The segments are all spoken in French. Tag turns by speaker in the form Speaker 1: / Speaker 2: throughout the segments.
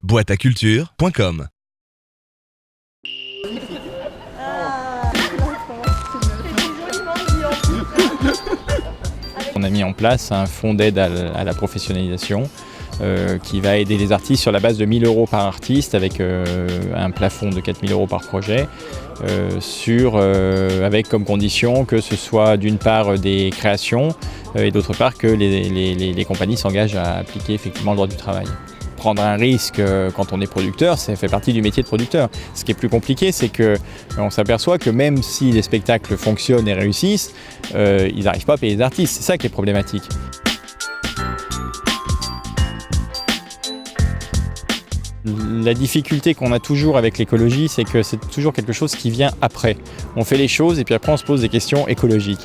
Speaker 1: boîteaculture.com.
Speaker 2: On a mis en place un fonds d'aide à la professionnalisation qui va aider les artistes sur la base de 1 000 € par artiste avec un plafond de 4 000 € par projet avec comme condition que ce soit d'une part des créations et d'autre part que les compagnies s'engagent à appliquer effectivement le droit du travail. Prendre un risque quand on est producteur, ça fait partie du métier de producteur. Ce qui est plus compliqué, c'est qu'on s'aperçoit que même si les spectacles fonctionnent et réussissent, ils n'arrivent pas à payer les artistes. C'est ça qui est problématique. La difficulté qu'on a toujours avec l'écologie, c'est que c'est toujours quelque chose qui vient après. On fait les choses et puis après on se pose des questions écologiques.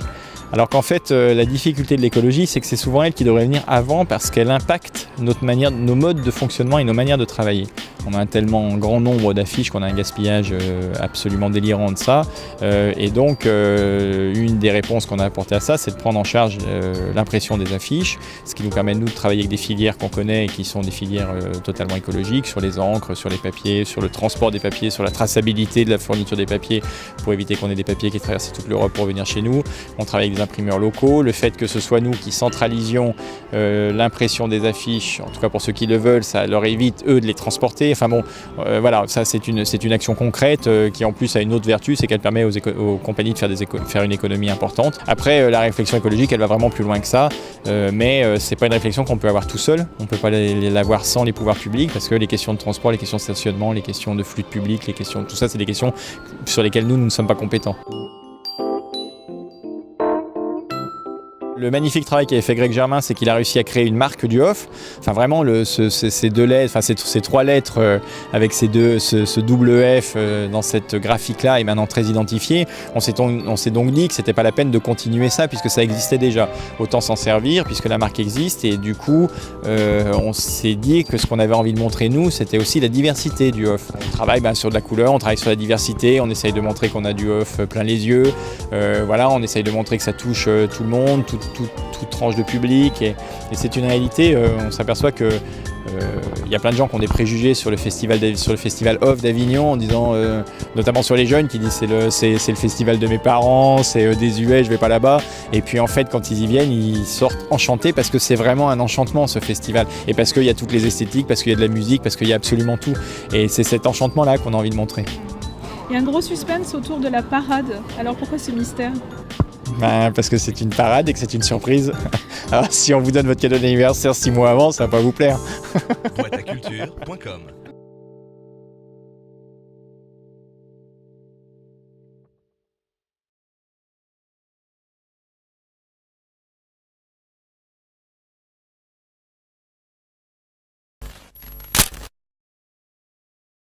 Speaker 2: Alors qu'en fait, la difficulté de l'écologie, c'est que c'est souvent elle qui devrait venir avant parce qu'elle impacte nos modes de fonctionnement et nos manières de travailler. On a un tellement grand nombre d'affiches qu'on a un gaspillage absolument délirant de ça. Et donc, une des réponses qu'on a apportées à ça, c'est de prendre en charge l'impression des affiches, ce qui nous permet, nous, de travailler avec des filières qu'on connaît et qui sont des filières totalement écologiques, sur les encres, sur les papiers, sur le transport des papiers, sur la traçabilité de la fourniture des papiers, pour éviter qu'on ait des papiers qui traversent toute l'Europe pour venir chez nous. On travaille avec des imprimeurs locaux, le fait que ce soit nous qui centralisions l'impression des affiches, en tout cas pour ceux qui le veulent, ça leur évite eux de les transporter. Enfin bon, voilà, ça c'est une action concrète qui en plus a une autre vertu, c'est qu'elle permet aux compagnies de faire une économie importante. Après, la réflexion écologique, elle va vraiment plus loin que ça, mais c'est pas une réflexion qu'on peut avoir tout seul. On peut pas l'avoir sans les pouvoirs publics, parce que les questions de transport, les questions de stationnement, les questions de flux de public, les questions, tout ça, c'est des questions sur lesquelles nous ne sommes pas compétents. Le magnifique travail qu'avait fait Greg Germain, c'est qu'il a réussi à créer une marque du off. Enfin vraiment, ces deux lettres, enfin ces trois lettres avec ce double F dans cette graphique-là est maintenant très identifié. On s'est donc dit que c'était pas la peine de continuer ça puisque ça existait déjà. Autant s'en servir puisque la marque existe et du coup, on s'est dit que ce qu'on avait envie de montrer nous, c'était aussi la diversité du off. On travaille sur de la couleur, on travaille sur la diversité, on essaye de montrer qu'on a du off plein les yeux. Voilà, on essaye de montrer que ça touche tout le monde, toute tranche de public et c'est une réalité. On s'aperçoit que il y a plein de gens qui ont des préjugés sur le festival off d'Avignon en disant, notamment sur les jeunes qui disent c'est le festival de mes parents, c'est désuet, je vais pas là-bas. Et puis en fait quand ils y viennent, ils sortent enchantés parce que c'est vraiment un enchantement ce festival et parce qu'il y a toutes les esthétiques, parce qu'il y a de la musique, parce qu'il y a absolument tout. Et c'est cet enchantement-là qu'on a envie de montrer.
Speaker 3: Il y a un gros suspense autour de la parade. Alors pourquoi ce mystère ?
Speaker 2: Parce que c'est une parade et que c'est une surprise. Alors si on vous donne votre cadeau d'anniversaire 6 mois avant, ça va pas vous plaire.
Speaker 1: boîteaculture.com